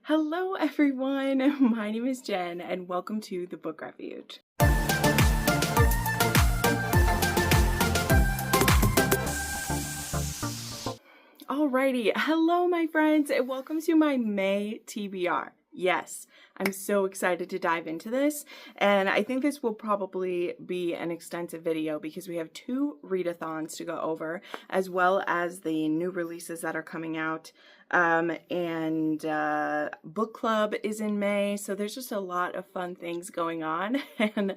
Hello everyone, my name is Jen and welcome to the Book Refuge. Alrighty, hello my friends and welcome to my May TBR. Yes, I'm so excited to dive into this, and I think this will probably be an extensive video because we have two readathons to go over, as well as the new releases that are coming out, and book club is in May, so there's just a lot of fun things going on, and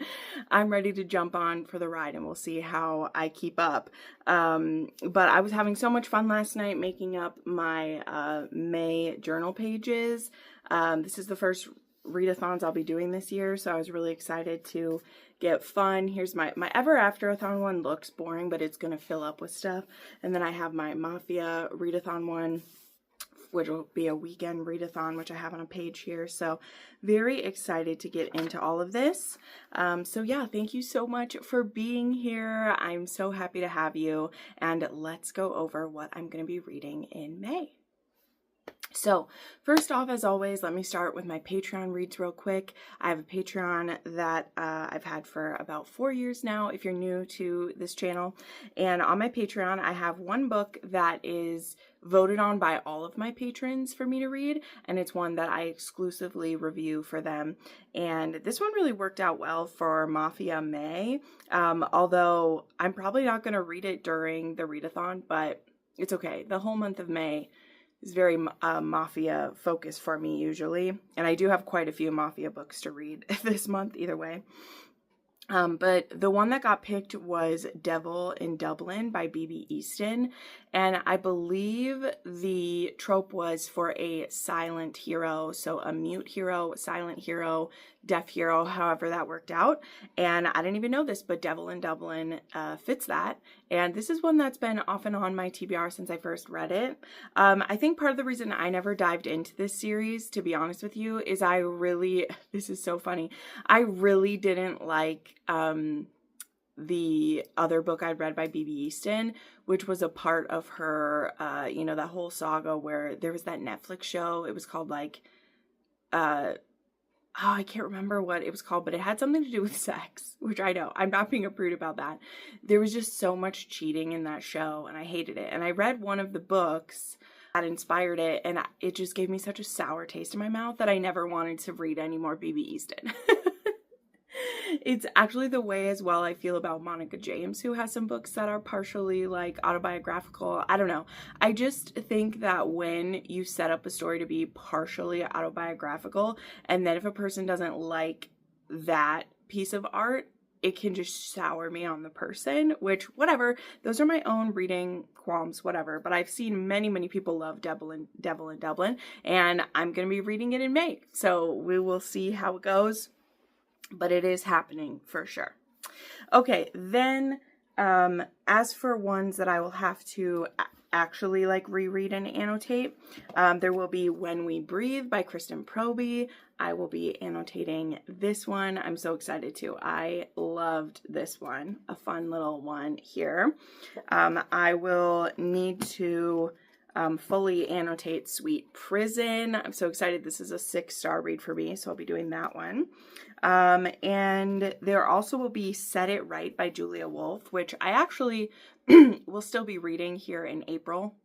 I'm ready to jump on for the ride, and we'll see how I keep up. But I was having so much fun last night making up my May journal pages. This is the first readathons I'll be doing this year, so I was really excited to get fun. Here's my Ever After-a-thon one. Looks boring, but it's going to fill up with stuff. And then I have my Mafia readathon one, which will be a weekend readathon, which I have on a page here. So very excited to get into all of this. So yeah, thank you so much for being here. I'm so happy to have you. And let's go over what I'm going to be reading in May. So first off, as always, let me start with my Patreon reads real quick. I have a Patreon that I've had for about 4 years now, if you're new to this channel. And on my Patreon, I have one book that is voted on by all of my patrons for me to read, and it's one that I exclusively review for them. And this one really worked out well for Mafia May, although I'm probably not going to read it during the readathon, but it's okay. The whole month of May is very Mafia focused for me usually, and I do have quite a few Mafia books to read this month either way. But the one that got picked was Devil in Dublin by B.B. Easton, and I believe the trope was for a silent hero, so a mute hero, silent hero, deaf hero, however that worked out. And I didn't even know this, but Devil in Dublin fits that, and this is one that's been off and on my TBR since I first read it. I think part of the reason I never dived into this series, to be honest with you, is this is so funny, I really didn't like the other book I'd read by B.B. Easton, which was a part of her, that whole saga where there was that Netflix show. It was called like, I can't remember what it was called, but it had something to do with sex, which I know, I'm not being a prude about that. There was just so much cheating in that show, and I hated it. And I read one of the books that inspired it, and it just gave me such a sour taste in my mouth that I never wanted to read any more B.B. Easton. It's actually the way as well I feel about Monica James, who has some books that are partially like autobiographical. I don't know. I just think that when you set up a story to be partially autobiographical, and then if a person doesn't like that piece of art, it can just sour me on the person, which, whatever, those are my own reading qualms, whatever. But I've seen many, many people love Devil in Dublin, and I'm going to be reading it in May. So we will see how it goes. But it is happening for sure. Okay, then as for ones that I will have to actually like reread and annotate, there will be When We Breathe by Kristen Proby. I will be annotating this one. I'm so excited to. I loved this one. A fun little one here. I will need to fully annotate Sweet Prison. I'm so excited. This is a 6-star read for me, so I'll be doing that one. And there also will be Set It Right by Julia Wolf, which I actually will still be reading here in April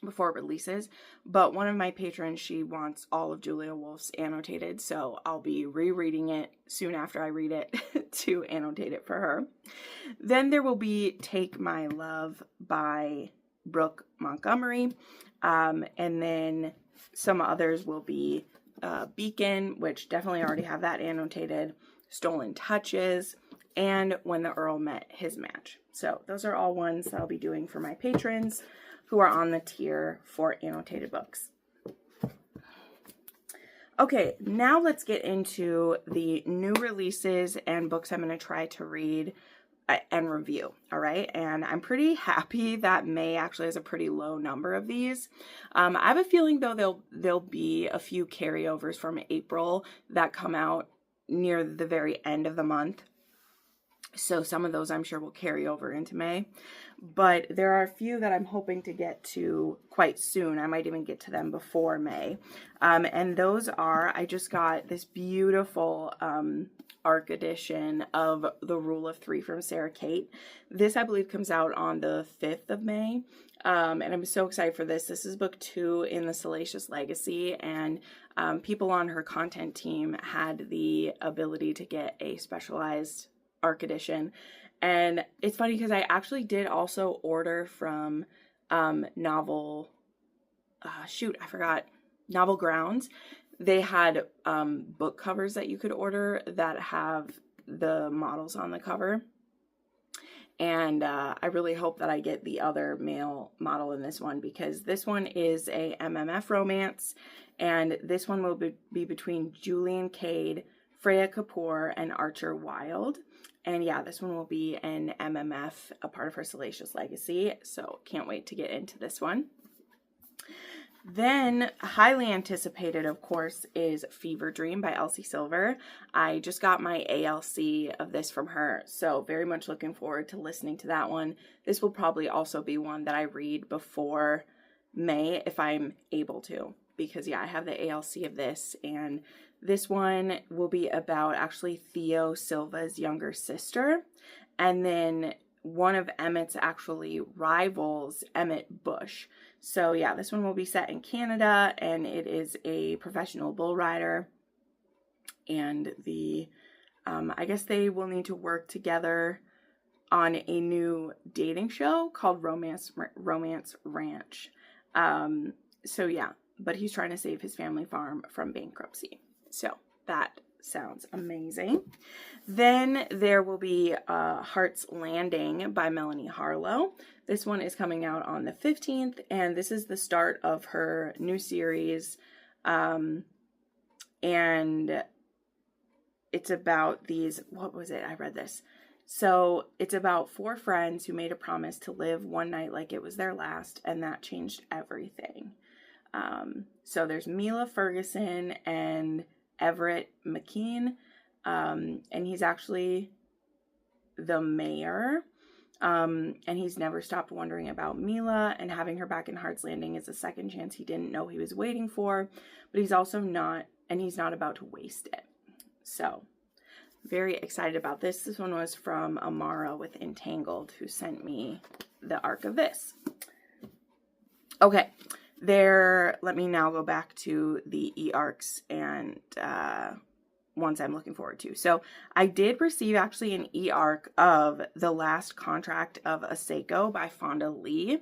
before it releases. But one of my patrons, she wants all of Julia Wolf's annotated, so I'll be rereading it soon after I read it to annotate it for her. Then there will be Take My Love by Brooke Montgomery, and then some others will be Beacon, which definitely already have that annotated, Stolen Touches, and When the Earl Met His Match. So those are all ones that I'll be doing for my patrons who are on the tier for annotated books. Okay, now let's get into the new releases and books I'm going to try to read and review. All right, and I'm pretty happy that May actually has a pretty low number of these. I have a feeling though there'll be a few carryovers from April that come out near the very end of the month. So some of those I'm sure will carry over into May. But there are a few that I'm hoping to get to quite soon. I might even get to them before May. And those are, I just got this beautiful ARC edition of The Rule of Three from Sarah Kate. This, I believe, comes out on the 5th of May. And I'm so excited for this. This is book 2 in the Salacious Legacy, and people on her content team had the ability to get a specialized ARC edition. And it's funny because I actually did also order from Novel Grounds. They had book covers that you could order that have the models on the cover. And I really hope that I get the other male model in this one, because this one is a MMF romance, and this one will be between Julian Cade, Freya Kapoor, and Archer Wilde. And yeah, this one will be an MMF, a part of her Salacious Legacy, so can't wait to get into this one. Then, highly anticipated, of course, is Fever Dream by Elsie Silver. I just got my ALC of this from her, so very much looking forward to listening to that one. This will probably also be one that I read before May if I'm able to, because yeah, I have the ALC of this, and this one will be about actually Theo Silva's younger sister, and then one of Emmett's actually rivals, Emmett Bush. So yeah, this one will be set in Canada, and it is a professional bull rider, and I guess they will need to work together on a new dating show called Romance Ranch. So yeah, but he's trying to save his family farm from bankruptcy. So that sounds amazing. Then there will be Heart's Landing by Melanie Harlow. This one is coming out on the 15th, and this is the start of her new series. And it's about what was it? I read this. So it's about 4 friends who made a promise to live one night like it was their last, and that changed everything. So there's Mila Ferguson and Everett McKean, and he's actually the mayor, and he's never stopped wondering about Mila, and having her back in Heart's Landing is a second chance he didn't know he was waiting for, but he's not about to waste it. So very excited about this. This one was from Amara with Entangled, who sent me the arc of this. Okay. Let me now go back to the e-arcs and ones I'm looking forward to. So I did receive actually an e-arc of The Last Contract of Aseko by Fonda Lee.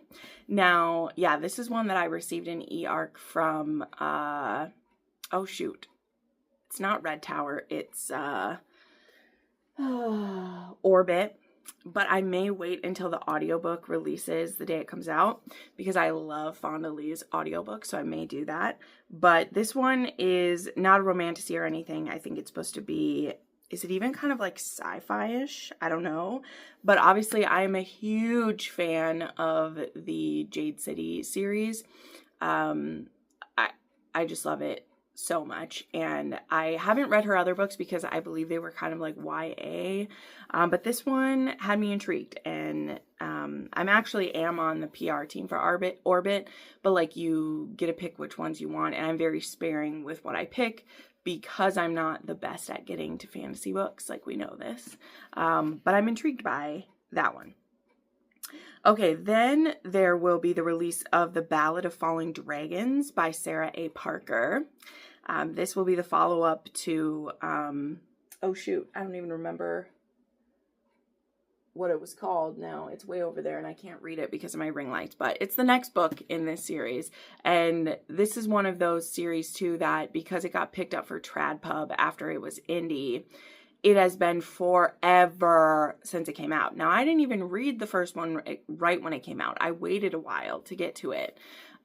Now, yeah, this is one that I received an e-arc from, oh shoot, it's not Red Tower, it's Orbit. But I may wait until the audiobook releases the day it comes out, because I love Fonda Lee's audiobook, so I may do that. But this one is not a romantasy or anything. I think it's supposed to be, is it even kind of like sci-fi-ish? I don't know. But obviously I am a huge fan of the Jade City series. I just love it so much, and I haven't read her other books because I believe they were kind of like YA, but this one had me intrigued, and I'm actually on the PR team for Orbit, but like you get to pick which ones you want, and I'm very sparing with what I pick because I'm not the best at getting to fantasy books, like we know this, but I'm intrigued by that one. Okay, then there will be the release of The Ballad of Falling Dragons by Sarah A. Parker. This will be the follow-up to, oh shoot, I don't even remember what it was called now. It's way over there and I can't read it because of my ring lights, but it's the next book in this series. And this is one of those series too that, because it got picked up for TradPub after it was indie, it has been forever since it came out. Now, I didn't even read the first one right when it came out. I waited a while to get to it.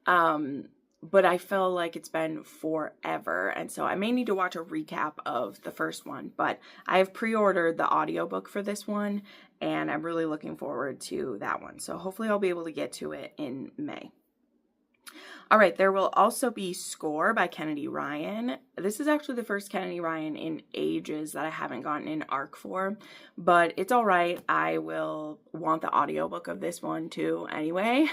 But I feel like it's been forever. And so I may need to watch a recap of the first one. But I have pre-ordered the audiobook for this one, and I'm really looking forward to that one. So hopefully I'll be able to get to it in May. All right, there will also be Score by Kennedy Ryan. This is actually the first Kennedy Ryan in ages that I haven't gotten an ARC for, but it's all right. I will want the audiobook of this one too anyway.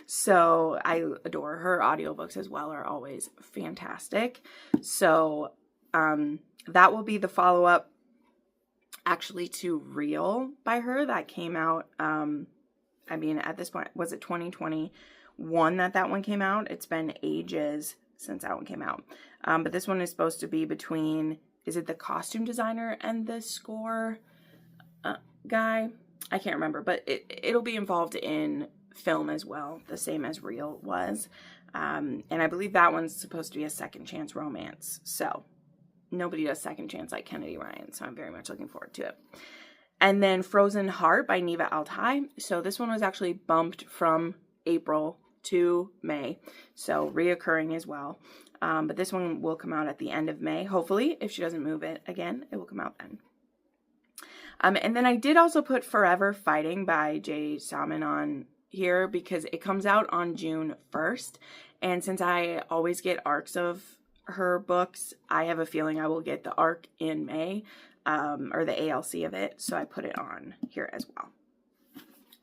So I adore her audiobooks as well, are always fantastic. So that will be the follow-up actually to Real by her that came out, I mean, at this point, was it 2021 that one came out? It's been ages since that one came out. But this one is supposed to be between, is it the costume designer and the Score guy? I can't remember, but it'll be involved in film as well, the same as Real was. And I believe that one's supposed to be a second chance romance. So nobody does second chance like Kennedy Ryan, so I'm very much looking forward to it. And then Frozen Heart by Neva Altai. So this one was actually bumped from April to May, so reoccurring as well. But this one will come out at the end of May. Hopefully, if she doesn't move it again, it will come out then. And then I did also put Forever Fighting by Jay Salmon on here because it comes out on June 1st. And since I always get ARCs of her books, I have a feeling I will get the ARC in May. Or the ALC of it, so I put it on here as well.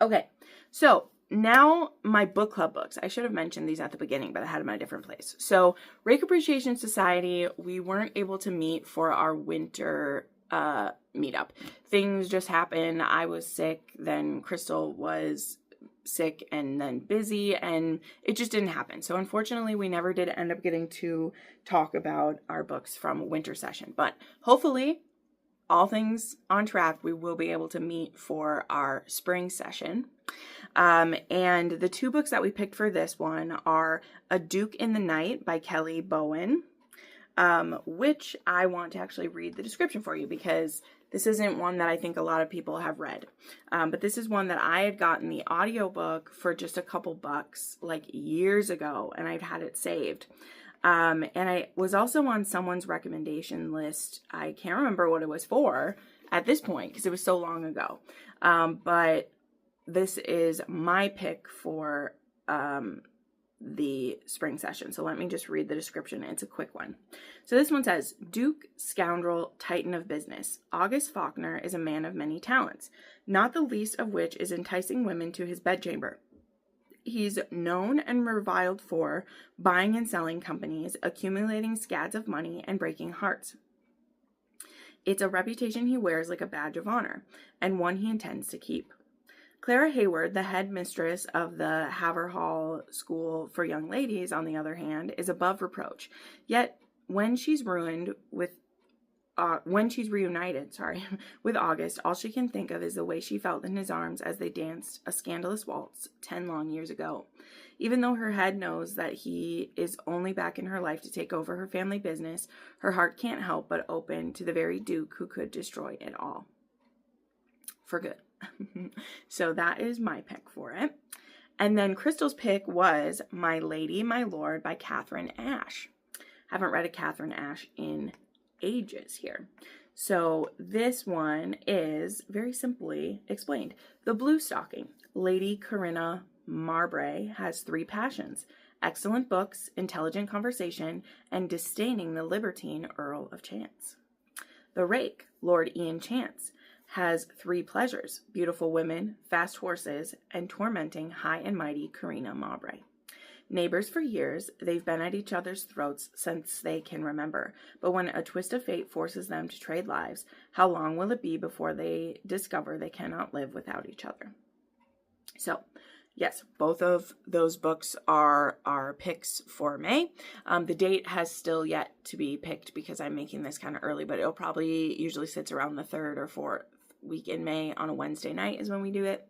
Okay, so now my book club books. I should have mentioned these at the beginning, but I had them at a different place. So Rake Appreciation Society, we weren't able to meet for our winter meetup. Things just happened. I was sick, then Crystal was sick and then busy, and it just didn't happen. So unfortunately, we never did end up getting to talk about our books from winter session, but hopefully, all things on track, we will be able to meet for our spring session. And the two books that we picked for this one are A Duke in the Night by Kelly Bowen, which I want to actually read the description for you because this isn't one that I think a lot of people have read. But this is one that I had gotten the audiobook for just a couple bucks like years ago, and I'd had it saved. And I was also on someone's recommendation list. I can't remember what it was for at this point because it was so long ago. But this is my pick for the spring session. So let me just read the description. It's a quick one. So this one says, Duke, scoundrel, titan of business. August Faulkner is a man of many talents, not the least of which is enticing women to his bedchamber. He's known and reviled for buying and selling companies, accumulating scads of money, and breaking hearts. It's a reputation he wears like a badge of honor, and one he intends to keep. Clara Hayward, the head mistress of the Haverhall School for Young Ladies, on the other hand, is above reproach. Yet, when she's reunited with August, all she can think of is the way she felt in his arms as they danced a scandalous waltz 10 long years ago. Even though her head knows that he is only back in her life to take over her family business, her heart can't help but open to the very Duke who could destroy it all. For good. So that is my pick for it. And then Crystal's pick was My Lady, My Lord by Catherine Ashe. Haven't read a Catherine Ashe in ages here. So this one is very simply explained. The Blue Stocking, Lady Corinna Marbray, has three passions: excellent books, intelligent conversation, and disdaining the libertine Earl of Chance. The Rake, Lord Ian Chance, has three pleasures: beautiful women, fast horses, and tormenting high and mighty Corinna Marbray. Neighbors for years, they've been at each other's throats since they can remember. But when a twist of fate forces them to trade lives, how long will it be before they discover they cannot live without each other? So, yes, both of those books are our picks for May. The date has still yet to be picked because I'm making this kind of early, but it'll probably usually sits around the 3rd or 4th week in May on a Wednesday night is when we do it.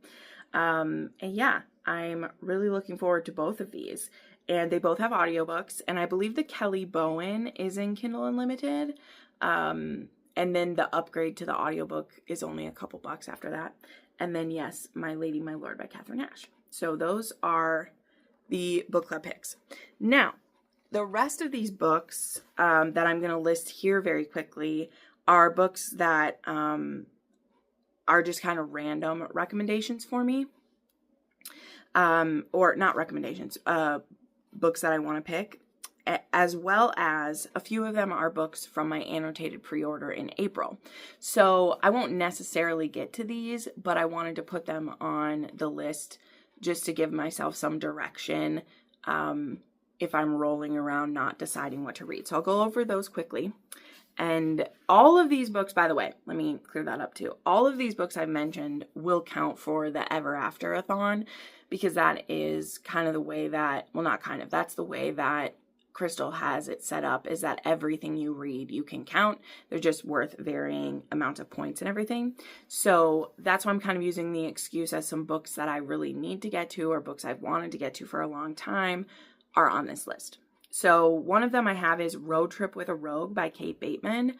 And yeah, I'm really looking forward to both of these. And they both have audiobooks. And I believe the Kelly Bowen is in Kindle Unlimited. And then the upgrade to the audiobook is only a couple bucks after that. And then, yes, My Lady, My Lord by Catherine Ashe. So those are the book club picks. Now, the rest of these books that I'm going to list here very quickly are books that are just kind of random recommendations for me. Or not recommendations, books that I want to pick, as well as a few of them are books from my annotated pre-order in April. So I won't necessarily get to these, but I wanted to put them on the list just to give myself some direction if I'm rolling around not deciding what to read. So I'll go over those quickly. And all of these books, by the way, let me clear that up too. All of these books I've mentioned will count for the Ever After-a-thon, because that is kind of the way that, well, not kind of, that's the way that Crystal has it set up, is that everything you read, you can count. They're just worth varying amounts of points and everything. So that's why I'm kind of using the excuse as some books that I really need to get to, or books I've wanted to get to for a long time, are on this list. So one of them I have is Road Trip with a Rogue by Kate Bateman.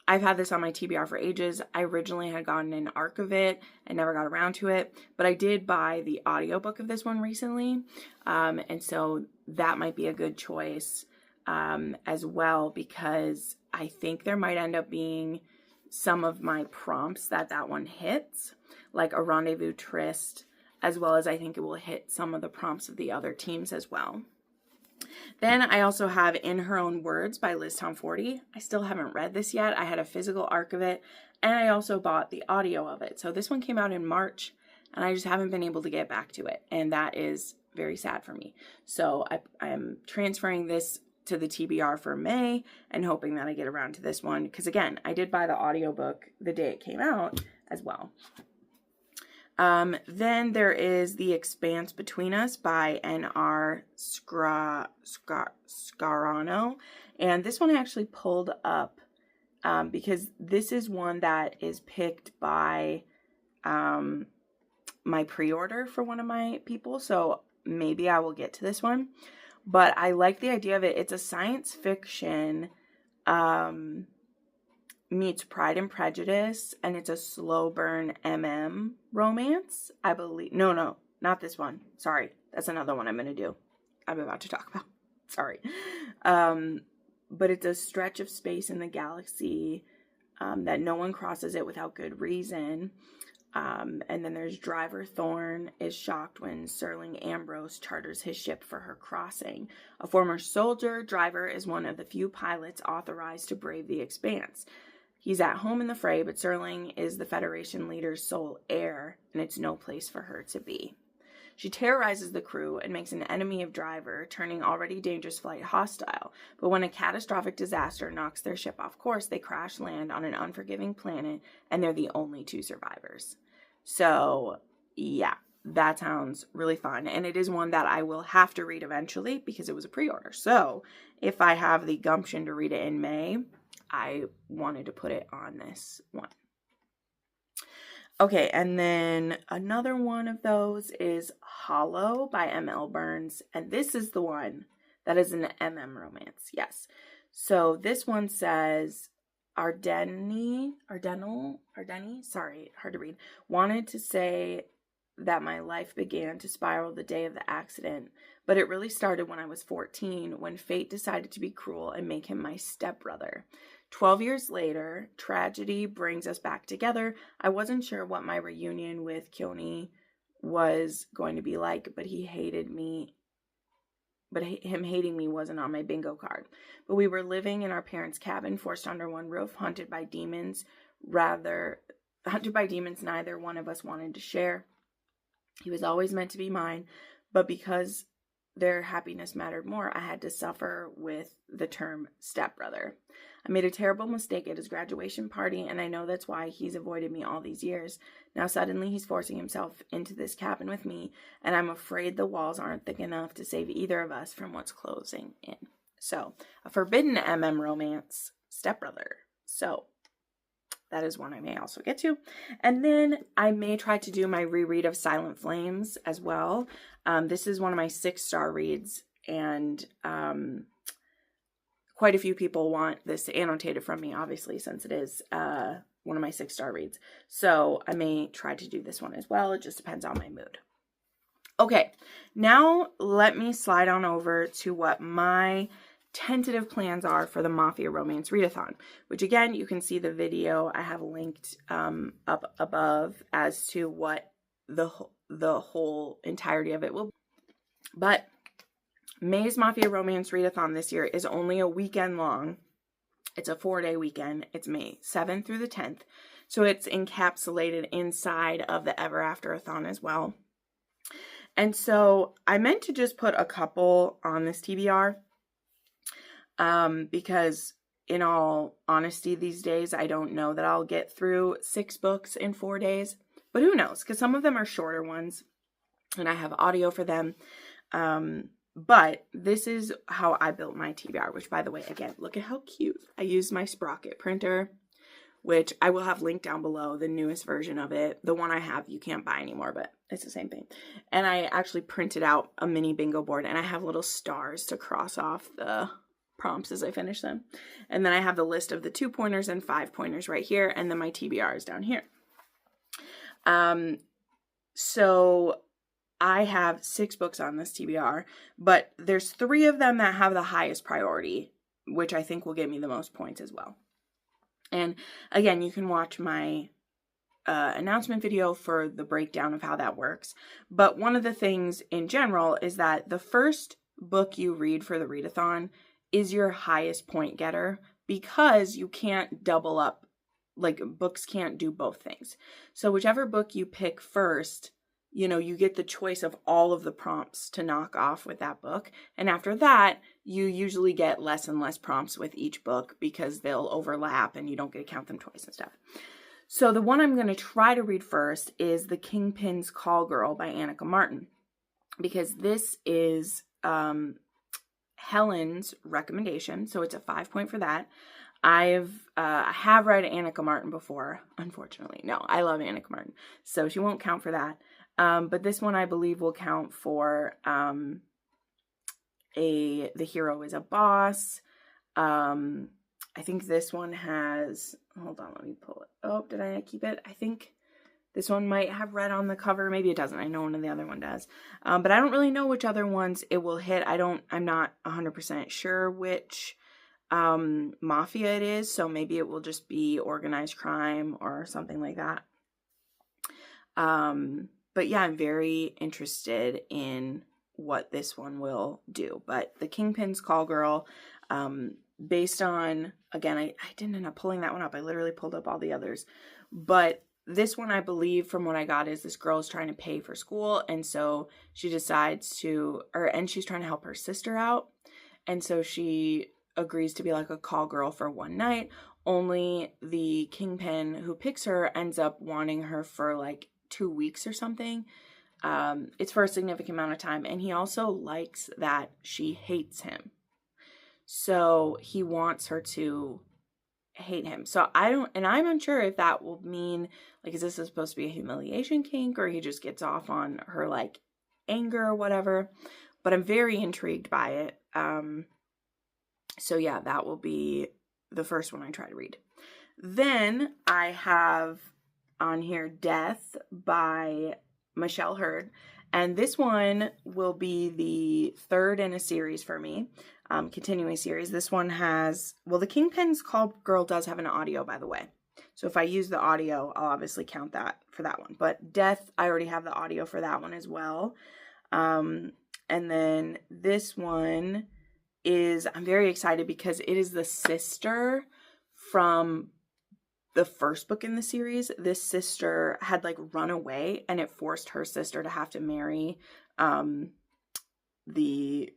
I've had this on my TBR for ages. I originally had gotten an arc of it and never got around to it, but I did buy the audiobook of this one recently. And so that might be a good choice as well, because I think there might end up being some of my prompts that one hits, like a rendezvous tryst, as well as I think it will hit some of the prompts of the other teams as well. Then I also have In Her Own Words by Liz Tom 40. I still haven't read this yet. I had a physical arc of it, and I also bought the audio of it. So this one came out in March, and I just haven't been able to get back to it, and that is very sad for me. So I am transferring this to the TBR for May and hoping that I get around to this one, because again, I did buy the audiobook the day it came out as well. Then there is The Expanse Between Us by N.R. Scarano. And this one I actually pulled up because this is one that is picked by my pre-order for one of my people. So maybe I will get to this one. But I like the idea of it. It's a science fiction meets Pride and Prejudice, and it's a slow burn romance, I believe. No, not this one. Sorry, that's another one I'm about to talk about. Sorry. But it's a stretch of space in the galaxy that no one crosses it without good reason. And then there's Driver Thorne is shocked when Serling Ambrose charters his ship for her crossing. A former soldier, Driver is one of the few pilots authorized to brave the expanse. He's at home in the fray, but Serling is the Federation leader's sole heir, and it's no place for her to be. She terrorizes the crew and makes an enemy of Driver, turning already dangerous flight hostile. But when a catastrophic disaster knocks their ship off course, they crash land on an unforgiving planet, and they're the only two survivors. So, yeah, that sounds really fun. And it is one that I will have to read eventually because it was a pre-order. So, if I have the gumption to read it in May, I wanted to put it on this one. Okay, and then another one of those is Hollow by M.L. Burns. And this is the one that is an MM romance. Yes. So this one says, Ardeni, sorry, hard to read, wanted to say that my life began to spiral the day of the accident, but it really started when I was 14, when fate decided to be cruel and make him my stepbrother. 12 years later, tragedy brings us back together. I wasn't sure what my reunion with Kyoni was going to be like, but him hating me wasn't on my bingo card. But we were living in our parents' cabin, forced under one roof, hunted by demons neither one of us wanted to share. He was always meant to be mine, but because their happiness mattered more, I had to suffer with the term stepbrother. I made a terrible mistake at his graduation party, and I know that's why he's avoided me all these years. Now suddenly he's forcing himself into this cabin with me, and I'm afraid the walls aren't thick enough to save either of us from what's closing in. So, a forbidden MM romance, stepbrother. So, that is one I may also get to. And then I may try to do my reread of Silent Flames as well. This is one of my 6-star reads, and quite a few people want this annotated from me, obviously, since it is one of my 6-star reads. So I may try to do this one as well. It just depends on my mood. Okay, now let me slide on over to what my tentative plans are for the Mafia Romance readathon, which again, you can see the video I have linked up above as to what the whole entirety of it will be. But May's Mafia Romance readathon this year is only a weekend long. It's a 4-day weekend. It's May 7th through the 10th. So it's encapsulated inside of the Ever After-a-thon as well. And so I meant to just put a couple on this TBR because in all honesty these days, I don't know that I'll get through 6 books in 4 days. But who knows? Because some of them are shorter ones and I have audio for them. But this is how I built my TBR, which, by the way, again, look at how cute. I used my Sprocket printer, which I will have linked down below, the newest version of it. The one I have you can't buy anymore, but it's the same thing. And I actually printed out a mini bingo board, and I have little stars to cross off the prompts as I finish them. And then I have the list of the 2-pointers and 5-pointers right here, and then my TBR is down here. So I have 6 books on this TBR, but there's 3 of them that have the highest priority, which I think will give me the most points as well. And again, you can watch my announcement video for the breakdown of how that works. But one of the things in general is that the first book you read for the readathon is your highest point getter, because you can't double up, like books can't do both things. So whichever book you pick first, you know, you get the choice of all of the prompts to knock off with that book. And after that, you usually get less and less prompts with each book because they'll overlap and you don't get to count them twice and stuff. So the one I'm going to try to read first is The Kingpin's Call Girl by Annika Martin, because this is Helen's recommendation. So it's a 5-point for that. I have read Annika Martin before, unfortunately. No, I love Annika Martin, so she won't count for that. But this one I believe will count for The Hero is a Boss. I think this one has, hold on, let me pull it. Oh, did I keep it? I think this one might have red on the cover. Maybe it doesn't. I know one of the other one does. But I don't really know which other ones it will hit. I'm not 100% sure which mafia it is. So maybe it will just be organized crime or something like that. But yeah, I'm very interested in what this one will do. But The Kingpin's Call Girl, based on, again, I didn't end up pulling that one up. I literally pulled up all the others. But this one, I believe, from what I got, is this girl is trying to pay for school. And so she decides to, and she's trying to help her sister out. And so she agrees to be like a call girl for one night. Only the kingpin who picks her ends up wanting her for like 2 weeks or something. It's for a significant amount of time. And he also likes that she hates him. So he wants her to hate him. So I'm unsure if that will mean, like, is this supposed to be a humiliation kink, or he just gets off on her like anger or whatever. But I'm very intrigued by it. So yeah, that will be the first one I try to read. Then I have on here Death by Michelle Hurd. And this one will be the third in a series for me, continuing series. This one has, well, The Kingpin's Call Girl does have an audio, by the way. So if I use the audio, I'll obviously count that for that one. But Death, I already have the audio for that one as well. And then this one is, I'm very excited because it is the sister from the first book in the series. This sister had like run away, and it forced her sister to have to marry the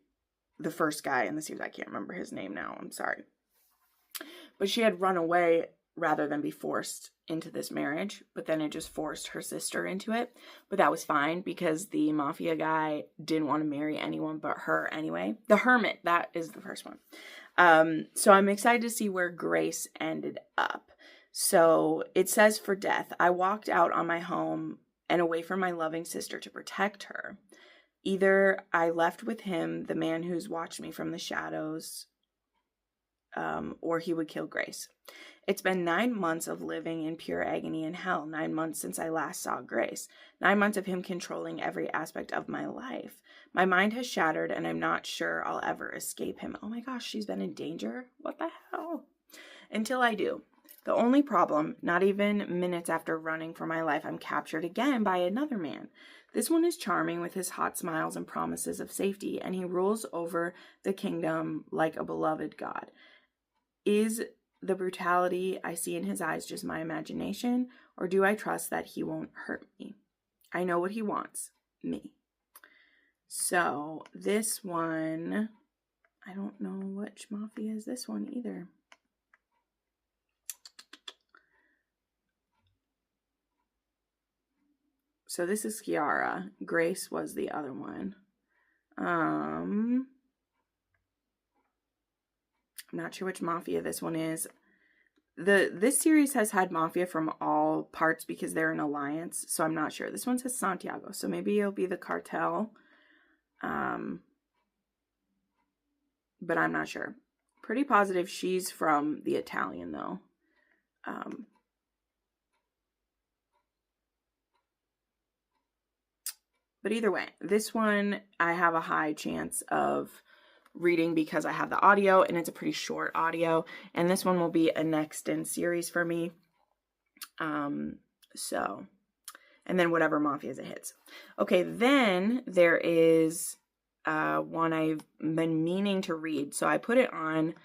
first guy in the series. I can't remember his name now. I'm sorry. But she had run away rather than be forced into this marriage, but then it just forced her sister into it. But that was fine because the mafia guy didn't want to marry anyone but her anyway. The Hermit, that is the first one. So I'm excited to see where Grace ended up. So it says for Death, I walked out on my home and away from my loving sister to protect her. Either I left with him, the man who's watched me from the shadows, or he would kill Grace. It's been 9 months of living in pure agony and hell. 9 months since I last saw Grace. 9 months of him controlling every aspect of my life. My mind has shattered and I'm not sure I'll ever escape him. Oh my gosh, she's been in danger? What the hell? Until I do. The only problem, not even minutes after running for my life, I'm captured again by another man. This one is charming with his hot smiles and promises of safety, and he rules over the kingdom like a beloved god. Is the brutality I see in his eyes just my imagination, or do I trust that he won't hurt me? I know what he wants, me. So this one, I don't know which Mafia is this one either. So this is Kiara. Grace was the other one. I'm not sure which Mafia this one is. This series has had Mafia from all parts because they're an alliance, so I'm not sure. This one says Santiago, so maybe it'll be the cartel. But I'm not sure. Pretty positive she's from the Italian, though. But either way, this one I have a high chance of reading because I have the audio, and it's a pretty short audio. And this one will be a next in series for me. So, and then whatever Mafias it hits. Okay, then there is one I've been meaning to read. So I put it on.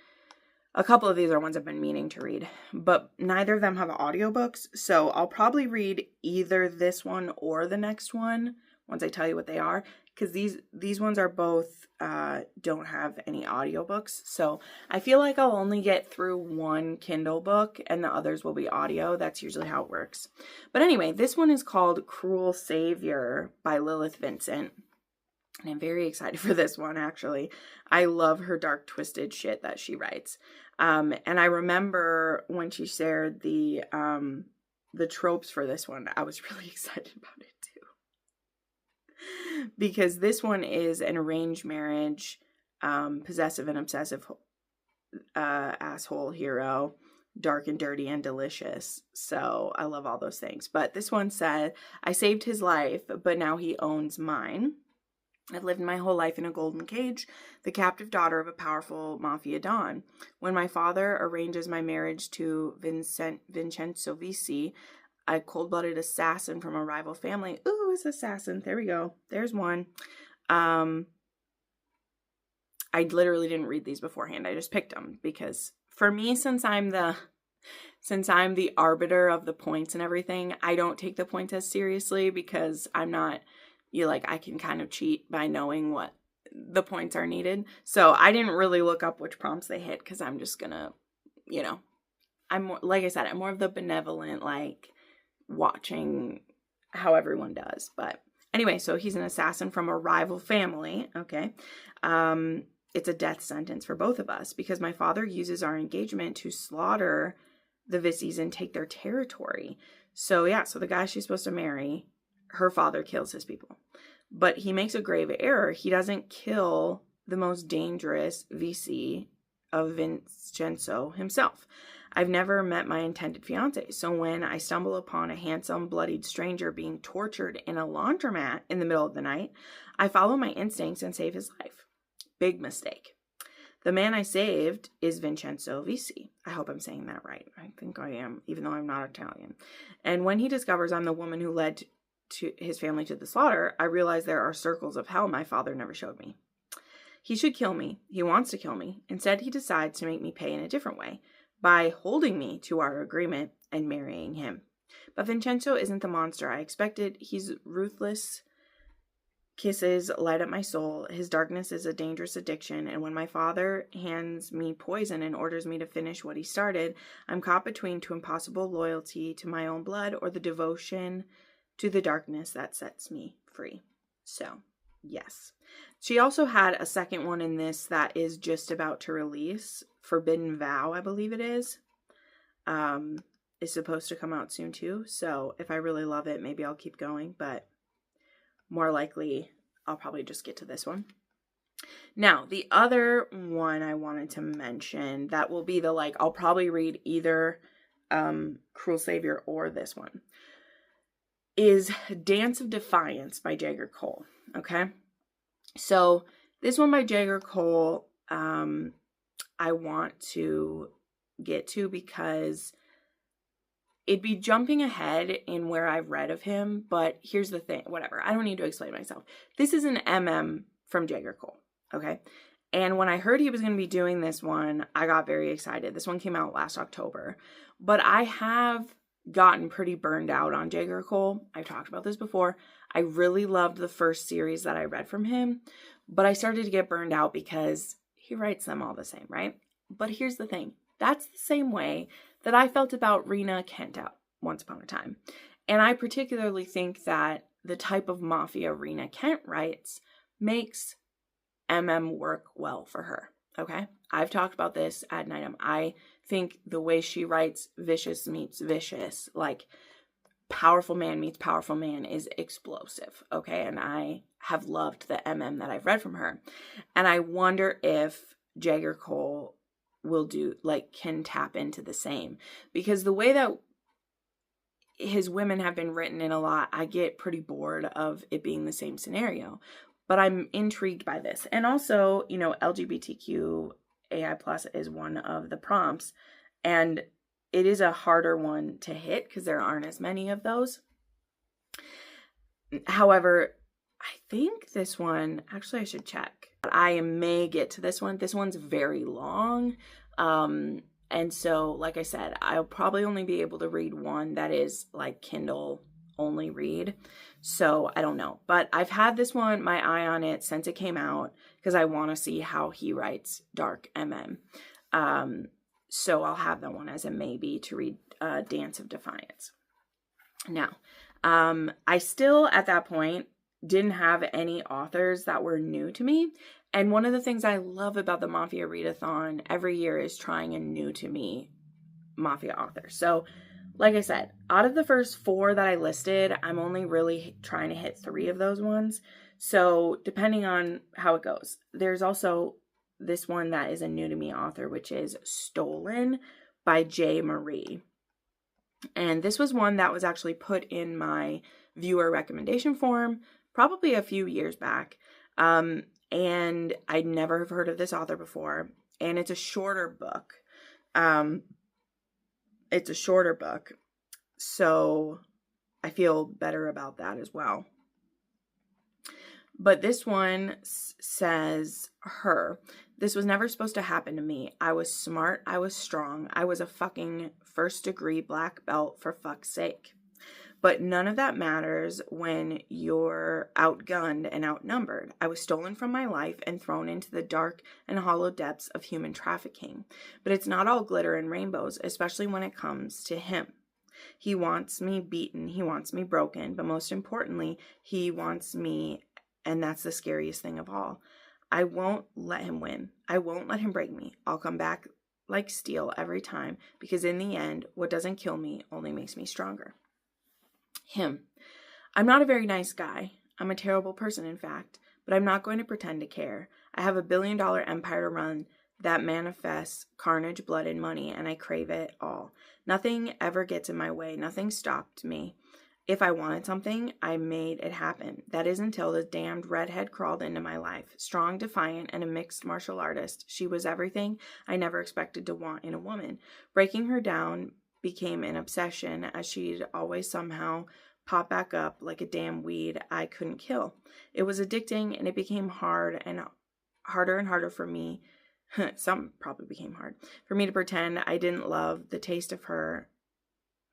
A couple of these are ones I've been meaning to read, but neither of them have audiobooks. So I'll probably read either this one or the next one once I tell you what they are, because these ones are both don't have any audiobooks. So I feel like I'll only get through one Kindle book and the others will be audio. That's usually how it works. But anyway, this one is called Cruel Savior by Lilith Vincent. And I'm very excited for this one, actually. I love her dark, twisted shit that she writes. And I remember when she shared the tropes for this one, I was really excited about it too. Because this one is an arranged marriage, possessive and obsessive asshole hero, dark and dirty and delicious. So I love all those things. But this one said, I saved his life, but now he owns mine. I've lived my whole life in a golden cage, the captive daughter of a powerful mafia don. When my father arranges my marriage to Vincenzo Vici, a cold-blooded assassin from a rival family. Ooh, it's assassin. There we go. There's one. I literally didn't read these beforehand. I just picked them because for me, since I'm the arbiter of the points and everything, I don't take the points as seriously because I'm not, I can kind of cheat by knowing what the points are needed. So I didn't really look up which prompts they hit because I'm just gonna, I'm more, like I said, I'm more of the benevolent, watching how everyone does. But anyway, so he's an assassin from a rival family. Okay. It's a death sentence for both of us because my father uses our engagement to slaughter the Vicis and take their territory. So yeah, so the guy she's supposed to marry, her father kills his people. But he makes a grave error. He doesn't kill the most dangerous Vici of Vincenzo himself. I've never met my intended fiance, so when I stumble upon a handsome, bloodied stranger being tortured in a laundromat in the middle of the night, I follow my instincts and save his life. Big mistake. The man I saved is Vincenzo Vici. I hope I'm saying that right. I think I am, even though I'm not Italian. And when he discovers I'm the woman who led to his family to the slaughter, I realize there are circles of hell my father never showed me. He should kill me. He wants to kill me. Instead, he decides to make me pay in a different way, by holding me to our agreement and marrying him. But Vincenzo isn't the monster I expected. His ruthless kisses light up my soul. His darkness is a dangerous addiction, and when my father hands me poison and orders me to finish what he started, I'm caught between two impossible loyalty to my own blood or the devotion to the darkness that sets me free. So, yes. She also had a second one in this that is just about to release. Forbidden Vow, I believe it is supposed to come out soon too. So if I really love it, maybe I'll keep going, but more likely I'll probably just get to this one. Now, the other one I wanted to mention that will be I'll probably read either Cruel Savior or this one is Dance of Defiance by Jagger Cole. Okay. So this one by Jagger Cole, I want to get to because it'd be jumping ahead in where I've read of him, but here's the thing, whatever. I don't need to explain myself. This is an MM from Jagger Cole, okay? And when I heard he was going to be doing this one, I got very excited. This one came out last October, but I have gotten pretty burned out on Jagger Cole. I've talked about this before. I really loved the first series that I read from him, but I started to get burned out because he writes them all the same, right? But here's the thing. That's the same way that I felt about Rena Kent out Once Upon a Time. And I particularly think that the type of mafia Rena Kent writes makes MM work well for her, okay? I've talked about this ad nauseam. I think the way she writes vicious meets vicious, like powerful man meets powerful man, is explosive, okay? And I have loved the MM that I've read from her. And I wonder if Jagger Cole will do, like, can tap into the same. Because the way that his women have been written in a lot, I get pretty bored of it being the same scenario. But I'm intrigued by this. And also, you know, LGBTQAI+ is one of the prompts. And it is a harder one to hit because there aren't as many of those. However, I think this one, actually I should check. I may get to this one. This one's very long. And so, like I said, I'll probably only be able to read one that is like Kindle only read. So I don't know, but I've had this one, my eye on it since it came out because I want to see how he writes dark MM. So I'll have that one as a maybe to read Dance of Defiance. Now, I still at that point didn't have any authors that were new to me. And one of the things I love about the Mafia Readathon every year is trying a new to me Mafia author. So like I said, out of the first 4 that I listed, I'm only really trying to hit 3 of those ones. So depending on how it goes, there's also this one that is a new to me author, which is Stolen by J. Marie. And this was one that was actually put in my viewer recommendation form probably a few years back. And I'd never have heard of this author before. And it's a shorter book. So I feel better about that as well. But this one says, her. This was never supposed to happen to me. I was smart. I was strong. I was a fucking first-degree black belt for fuck's sake. But none of that matters when you're outgunned and outnumbered. I was stolen from my life and thrown into the dark and hollow depths of human trafficking. But it's not all glitter and rainbows, especially when it comes to him. He wants me beaten. He wants me broken. But most importantly, he wants me, and that's the scariest thing of all. I won't let him win. I won't let him break me. I'll come back like steel every time, because in the end, what doesn't kill me only makes me stronger. Him. I'm not a very nice guy. I'm a terrible person, in fact, but I'm not going to pretend to care. I have $1 billion empire to run that manifests carnage, blood, and money, and I crave it all. Nothing ever gets in my way. Nothing stopped me. If I wanted something, I made it happen. That is until the damned redhead crawled into my life. Strong, defiant, and a mixed martial artist, she was everything I never expected to want in a woman. Breaking her down became an obsession, as she'd always somehow pop back up like a damn weed I couldn't kill. It was addicting, and it became harder and harder for me. Some probably became hard for me to pretend I didn't love the taste of her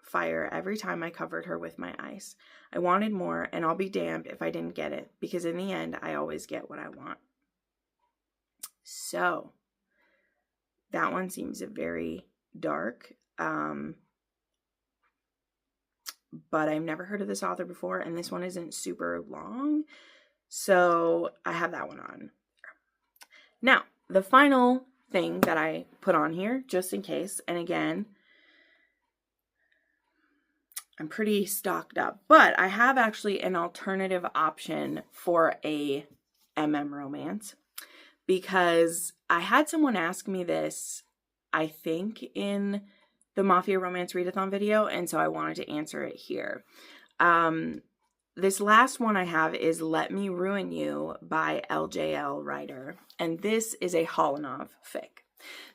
fire every time I covered her with my ice. I wanted more, and I'll be damned if I didn't get it, because in the end, I always get what I want. So, that one seems very dark. But I've never heard of this author before, and this one isn't super long, so I have that one on. Now, the final thing that I put on here, just in case, and again, I'm pretty stocked up, but I have actually an alternative option for a MM romance, because I had someone ask me this, I think, in the Mafia Romance readathon video, and so I wanted to answer it here. This last one I have is Let Me Ruin You by LJL Writer, and this is a Hollanov fic.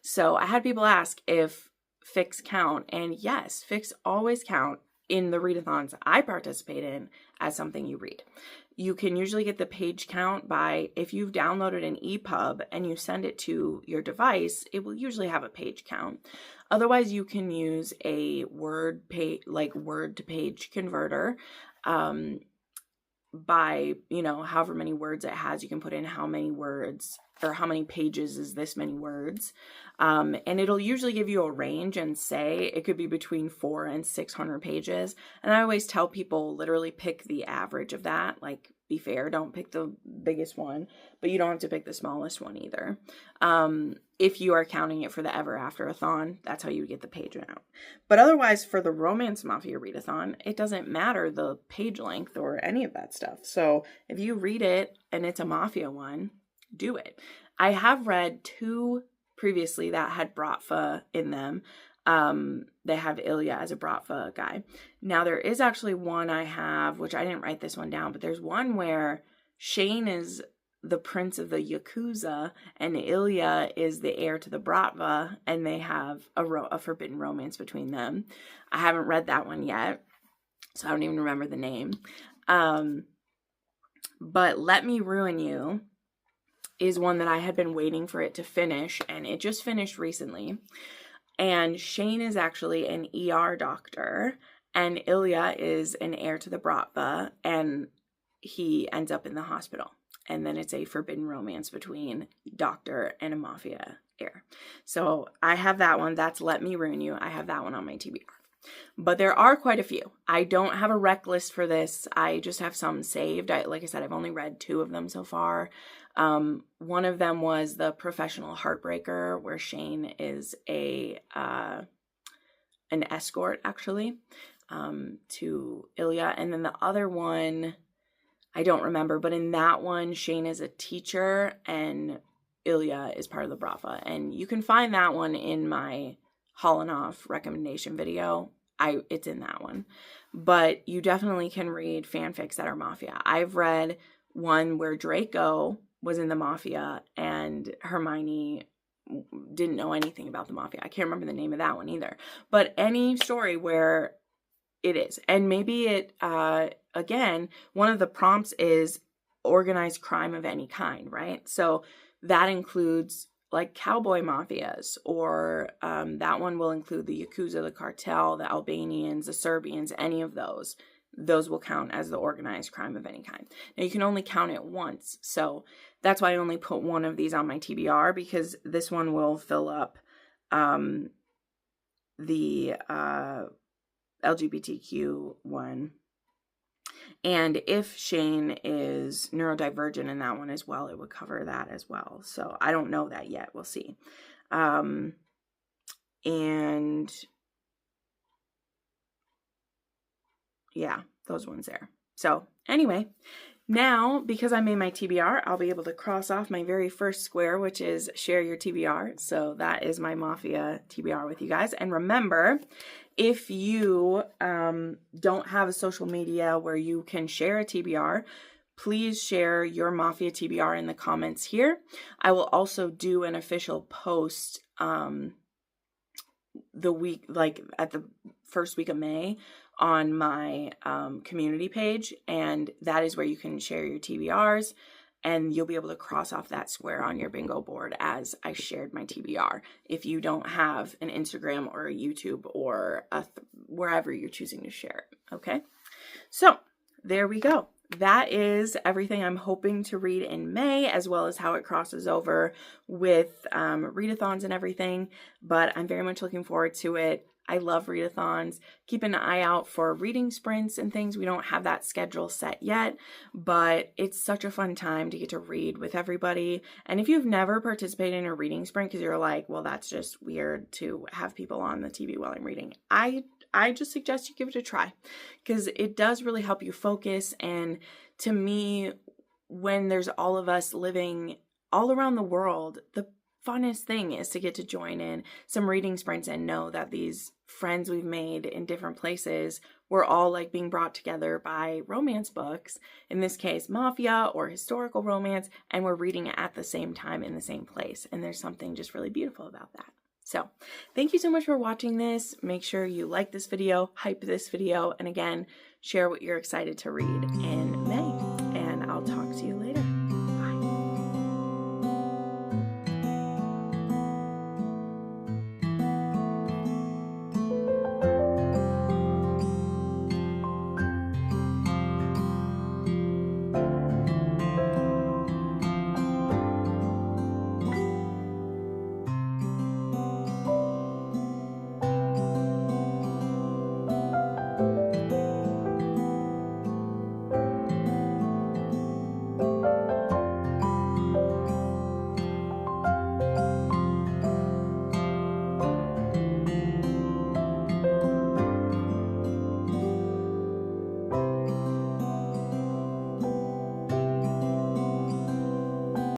So I had people ask if fics count. And yes, fics always count in the readathons I participate in as something you read. You can usually get the page count by, if you've downloaded an EPUB and you send it to your device, it will usually have a page count. Otherwise, you can use a word to page converter. By, however many words it has, you can put in how many words or how many pages is this many words. And it'll usually give you a range and say it could be between 400 and 600 pages. And I always tell people literally pick the average of that. Like, be fair, don't pick the biggest one, but you don't have to pick the smallest one either. If you are counting it for the Ever After-a-thon, that's how you get the page out. But otherwise, for the Romance Mafia readathon, it doesn't matter the page length or any of that stuff. So if you read it and it's a Mafia one, do it. I have read 2 previously that had Bratva in them. They have Ilya as a Bratva guy. Now there is actually one I have, which I didn't write this one down, but there's one where Shane is the prince of the Yakuza and Ilya is the heir to the Bratva, and they have a forbidden romance between them. I haven't read that one yet, so I don't even remember the name. But Let Me Ruin You is one that I had been waiting for it to finish, and it just finished recently. And Shane is actually an ER doctor, and Ilya is an heir to the Bratva, and he ends up in the hospital. And then it's a forbidden romance between doctor and a mafia heir. So I have that one. That's Let Me Ruin You. I have that one on my TBR. But there are quite a few. I don't have a rec list for this. I just have some saved. Like I said, I've only read 2 of them so far. One of them was The Professional Heartbreaker, where Shane is an escort, actually, to Ilya. And then the other one, I don't remember, but in that one, Shane is a teacher and Ilya is part of the Bratva. And you can find that one in my Hauling Off recommendation video. It's in that one. But you definitely can read fanfics that are Mafia. I've read one where Draco was in the Mafia and Hermione didn't know anything about the Mafia. I can't remember the name of that one either. But any story where it is. And maybe it, again, one of the prompts is organized crime of any kind, right? So that includes like cowboy mafias, or that one will include the Yakuza, the cartel, the Albanians, the Serbians, any of those. Those will count as the organized crime of any kind. Now, you can only count it once. So that's why I only put one of these on my TBR, because this one will fill up the LGBTQ one. And if Shane is neurodivergent in that one as well, it would cover that as well. So I don't know that yet. We'll see. And yeah, those ones there. So anyway, now, because I made my TBR, I'll be able to cross off my very first square, which is share your TBR. So that is my Mafia TBR with you guys. And remember, if you don't have a social media where you can share a TBR, please share your Mafia TBR in the comments here. I will also do an official post the week, like at the first week of May, on my community page, and that is where you can share your TBRs, and you'll be able to cross off that square on your bingo board as I shared my TBR if you don't have an Instagram or a YouTube or wherever you're choosing to share it, okay? So there we go. That is everything I'm hoping to read in May, as well as how it crosses over with readathons and everything, but I'm very much looking forward to it. I love readathons. Keep an eye out for reading sprints and things. We don't have that schedule set yet, but it's such a fun time to get to read with everybody. And if you've never participated in a reading sprint because you're like, well, that's just weird to have people on the TV while I'm reading, I just suggest you give it a try, because it does really help you focus. And to me, when there's all of us living all around the world, the funnest thing is to get to join in some reading sprints and know that these friends we've made in different places, we're all like being brought together by romance books, in this case Mafia or historical romance, and we're reading it at the same time in the same place. And there's something just really beautiful about that. So thank you so much for watching this. Make sure you like this video, hype this video, and again, share what you're excited to read. And